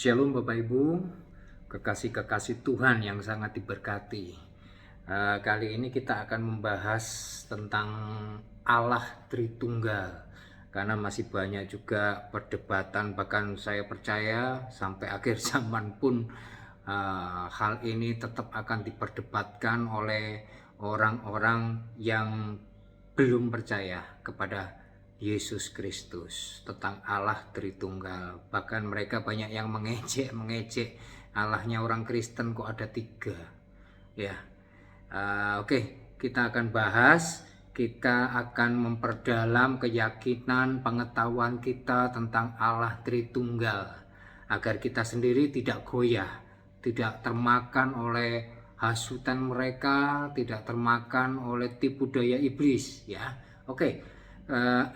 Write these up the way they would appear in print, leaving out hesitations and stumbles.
Shalom Bapak Ibu, kekasih-kekasih Tuhan yang sangat diberkati. Kali ini kita akan membahas tentang Allah Tritunggal. Karena masih banyak juga perdebatan, bahkan saya percaya sampai akhir zaman pun hal ini tetap akan diperdebatkan oleh orang-orang yang belum percaya kepada Yesus Kristus, tentang Allah Tritunggal. Bahkan mereka banyak yang mengejek Allahnya orang Kristen kok ada 3 ya. Oke, kita akan bahas, kita akan memperdalam keyakinan pengetahuan kita tentang Allah Tritunggal, agar kita sendiri tidak goyah, tidak termakan oleh hasutan mereka, tidak termakan oleh tipu daya iblis ya. Oke.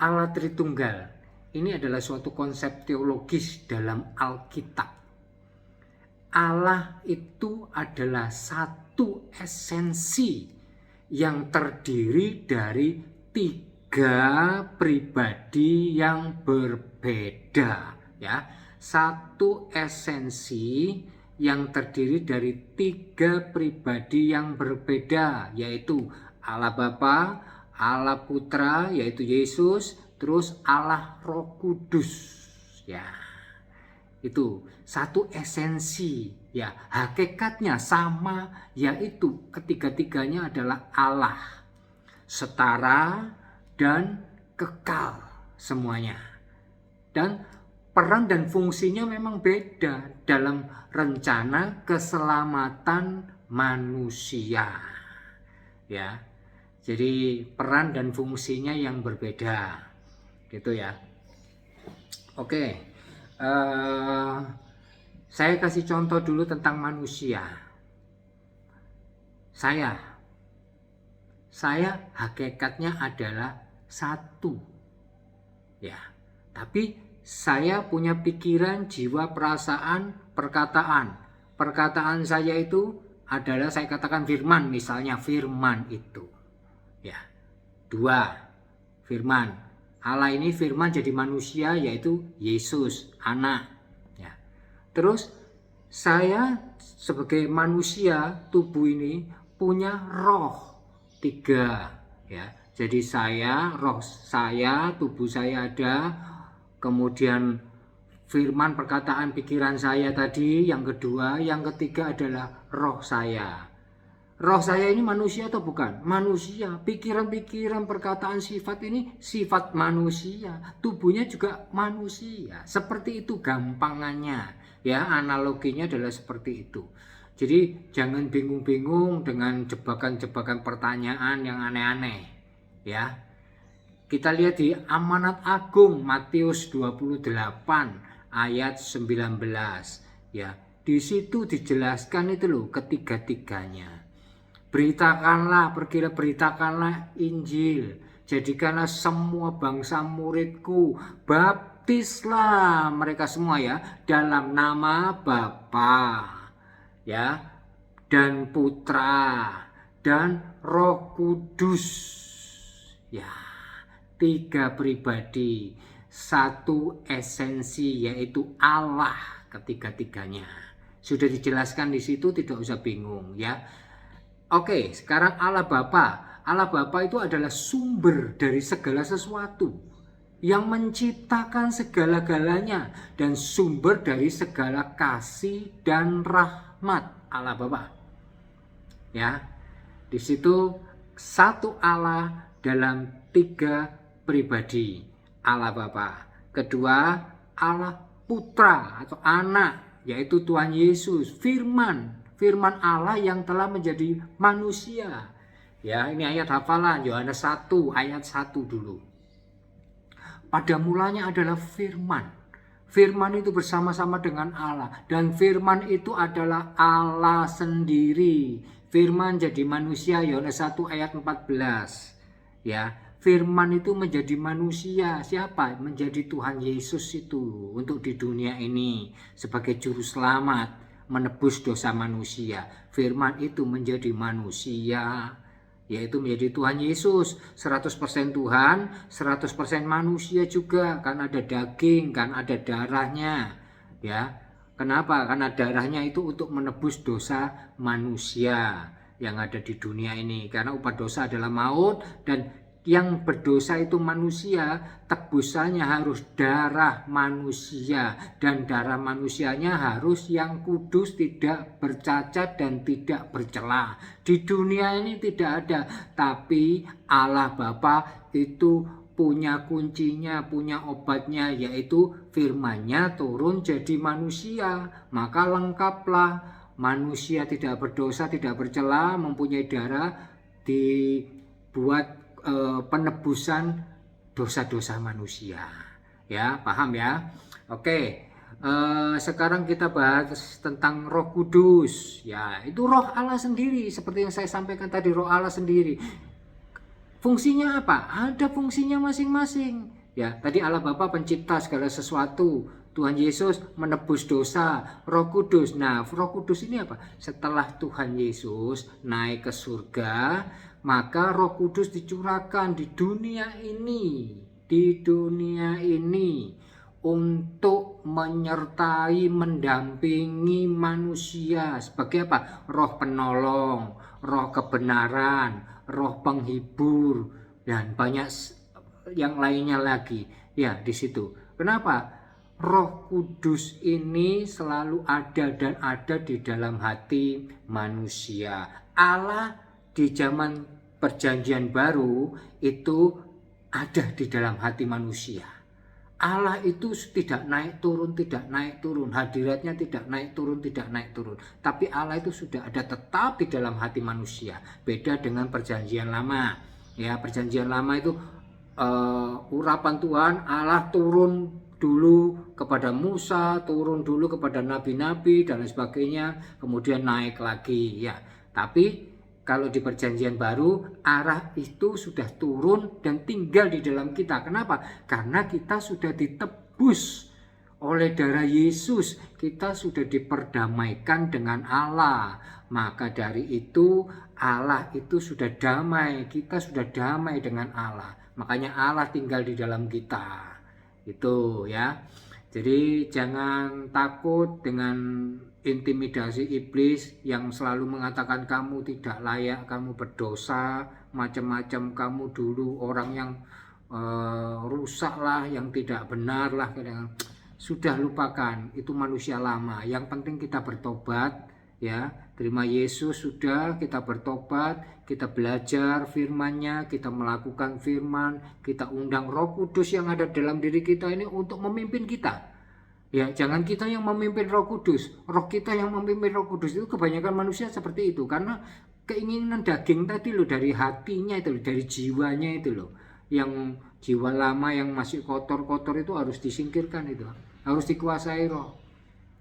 Allah Tritunggal ini adalah suatu konsep teologis dalam Alkitab. Allah itu adalah satu esensi yang terdiri dari 3 pribadi yang berbeda ya. Satu esensi yang terdiri dari 3 pribadi yang berbeda, yaitu Allah Bapa, Allah Putra yaitu Yesus, terus Allah Roh Kudus ya. Itu satu esensi ya, hakikatnya sama, yaitu ketiga-tiganya adalah Allah, setara dan kekal semuanya. Dan peran dan fungsinya memang beda dalam rencana keselamatan manusia ya. Jadi peran dan fungsinya yang berbeda gitu ya. Oke, saya kasih contoh dulu tentang manusia. Saya hakikatnya adalah satu ya, tapi saya punya pikiran, jiwa, perasaan, perkataan saya itu adalah, saya katakan firman, misalnya firman itu ya. 2, firman. Allah ini firman jadi manusia, yaitu Yesus, anak ya. Terus saya sebagai manusia, tubuh ini punya roh 3 ya. Jadi saya, roh saya, tubuh saya ada, kemudian firman, perkataan, pikiran saya tadi yang kedua, yang ketiga adalah roh saya. Roh saya ini manusia atau bukan? Manusia. Pikiran-pikiran, perkataan, sifat ini sifat manusia. Tubuhnya juga manusia. Seperti itu gampangannya ya, analoginya adalah seperti itu. Jadi jangan bingung-bingung dengan jebakan-jebakan pertanyaan yang aneh-aneh ya. Kita lihat di Amanat Agung Matius 28 ayat 19 ya. Di situ dijelaskan itu loh, ketiga-tiganya. Beritakanlah, pergilah beritakanlah Injil, jadikanlah semua bangsa muridku, baptislah mereka semua ya, dalam nama Bapa ya, dan Putra dan Roh Kudus ya. 3 pribadi, satu esensi, yaitu Allah, ketiga-tiganya. Sudah dijelaskan di situ, tidak usah bingung ya. Oke, sekarang Allah Bapa. Allah Bapa itu adalah sumber dari segala sesuatu, yang menciptakan segala-galanya dan sumber dari segala kasih dan rahmat. Allah Bapa. Ya. Di situ satu Allah dalam 3 pribadi. Allah Bapa. Kedua, Allah Putra atau anak, yaitu Tuhan Yesus, firman Allah yang telah menjadi manusia ya. Ini ayat hafalan, Yohanes 1 ayat 1 dulu. Pada mulanya adalah firman. Firman itu bersama-sama dengan Allah, dan firman itu adalah Allah sendiri. Firman jadi manusia, Yohanes 1 ayat 14 ya. Firman itu menjadi manusia. Siapa? Menjadi Tuhan Yesus itu, untuk di dunia ini sebagai juru selamat, menebus dosa manusia. Firman itu menjadi manusia, yaitu menjadi Tuhan Yesus, 100% Tuhan, 100% manusia juga, kan ada daging, kan ada darahnya ya. Kenapa? Karena darahnya itu untuk menebus dosa manusia yang ada di dunia ini. Karena upah dosa adalah maut, dan yang berdosa itu manusia, tebusannya harus darah manusia, dan darah manusianya harus yang kudus, tidak bercacat dan tidak bercela. Di dunia ini tidak ada, tapi Allah Bapa itu punya kuncinya, punya obatnya, yaitu firman-Nya turun jadi manusia. Maka lengkaplah, manusia tidak berdosa, tidak bercela, mempunyai darah, dibuat penebusan dosa-dosa manusia. Ya, paham ya? Oke. Sekarang kita bahas tentang Roh Kudus. Ya, itu Roh Allah sendiri, seperti yang saya sampaikan tadi, Roh Allah sendiri. Fungsinya apa? Ada fungsinya masing-masing. Ya, tadi Allah Bapa pencipta segala sesuatu. Tuhan Yesus menebus dosa. Roh Kudus. Nah, Roh Kudus ini apa? Setelah Tuhan Yesus naik ke surga, maka Roh Kudus dicurahkan di dunia ini. Di dunia ini untuk menyertai, mendampingi manusia sebagai apa? Roh penolong, roh kebenaran, roh penghibur, dan banyak yang lainnya lagi. Ya, di situ. Kenapa? Roh Kudus ini selalu ada dan ada di dalam hati manusia. Allah di zaman Perjanjian Baru itu ada di dalam hati manusia. Allah itu tidak naik turun, tidak naik turun. Hadiratnya tidak naik turun, tidak naik turun. Tapi Allah itu sudah ada tetap di dalam hati manusia. Beda dengan Perjanjian Lama. Ya, Perjanjian Lama itu urapan Tuhan, Allah turun dulu kepada Musa, turun dulu kepada nabi-nabi dan lain sebagainya, kemudian naik lagi. Ya, tapi kalau di Perjanjian Baru, arah itu sudah turun dan tinggal di dalam kita. Kenapa? Karena kita sudah ditebus oleh darah Yesus. Kita sudah diperdamaikan dengan Allah. Maka dari itu, Allah itu sudah damai. Kita sudah damai dengan Allah. Makanya Allah tinggal di dalam kita. Itu ya. Jadi jangan takut dengan intimidasi iblis yang selalu mengatakan kamu tidak layak, kamu berdosa, macam-macam, kamu dulu orang yang rusak lah, yang tidak benar lah. Sudah lupakan, itu manusia lama. Yang penting kita bertobat, ya, terima Yesus, sudah kita bertobat, kita belajar firman-Nya, kita melakukan firman, kita undang Roh Kudus yang ada dalam diri kita ini untuk memimpin kita. Ya, jangan kita yang memimpin Roh Kudus, roh kita yang memimpin Roh Kudus. Itu kebanyakan manusia seperti itu, karena keinginan daging tadi loh, dari hatinya itu, dari jiwanya itu loh. Yang jiwa lama yang masih kotor-kotor itu harus disingkirkan, itu harus dikuasai roh.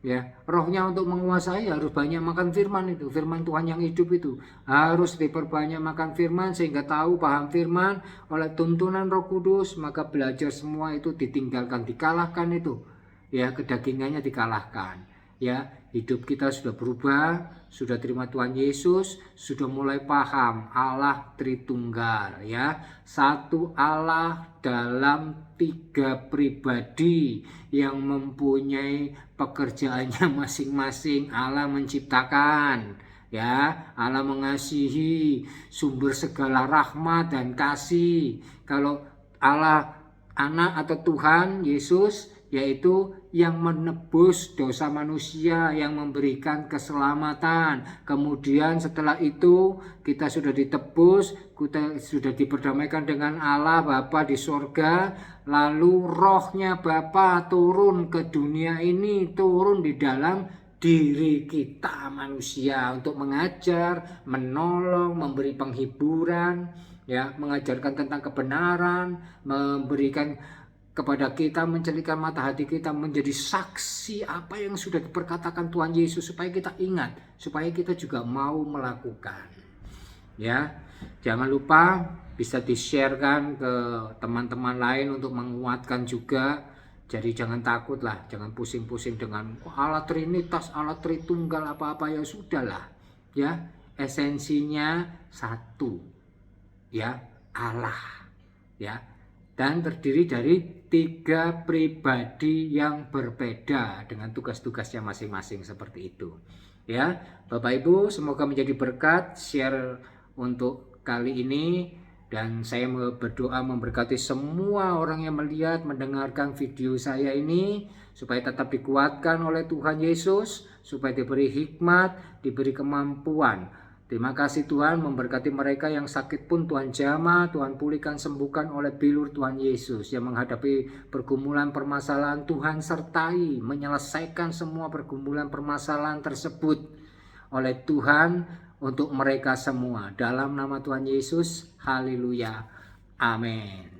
Ya, rohnya untuk menguasai harus banyak makan firman itu, firman Tuhan yang hidup itu. Harus diperbanyak makan firman sehingga tahu, paham firman oleh tuntunan Roh Kudus, maka belajar semua itu ditinggalkan, dikalahkan itu. Ya, kedagingannya dikalahkan. Ya, hidup kita sudah berubah, sudah terima Tuhan Yesus, sudah mulai paham Allah Tritunggal, ya. Satu Allah dalam tiga pribadi yang mempunyai pekerjaannya masing-masing. Allah menciptakan, ya, Allah mengasihi, sumber segala rahmat dan kasih. Kalau Allah Anak atau Tuhan Yesus, yaitu yang menebus dosa manusia, yang memberikan keselamatan. Kemudian setelah itu kita sudah ditebus, kita sudah diperdamaikan dengan Allah Bapa di sorga. Lalu rohnya Bapa turun ke dunia ini, turun di dalam diri kita manusia untuk mengajar, menolong, memberi penghiburan, ya, mengajarkan tentang kebenaran, memberikan kepada kita, mencelikan mata hati kita menjadi saksi apa yang sudah diperkatakan Tuhan Yesus, supaya kita ingat, supaya kita juga mau melakukan. Ya, jangan lupa bisa di-sharekan ke teman-teman lain untuk menguatkan juga. Jadi jangan takut lah, jangan pusing-pusing dengan Allah Trinitas, Allah Tritunggal, apa-apa, ya sudahlah. Ya, esensinya satu, ya, Allah, ya. dan terdiri dari 3 pribadi yang berbeda dengan tugas-tugasnya masing-masing seperti itu. Ya, Bapak Ibu, semoga menjadi berkat share untuk kali ini, dan saya berdoa memberkati semua orang yang melihat, mendengarkan video saya ini supaya tetap dikuatkan oleh Tuhan Yesus, supaya diberi hikmat, diberi kemampuan. Terima kasih Tuhan, memberkati mereka yang sakit pun Tuhan jamah, Tuhan pulihkan, sembuhkan oleh bilur Tuhan Yesus. Yang menghadapi pergumulan permasalahan, Tuhan sertai, menyelesaikan semua pergumulan permasalahan tersebut oleh Tuhan untuk mereka semua. Dalam nama Tuhan Yesus, haleluya, amin.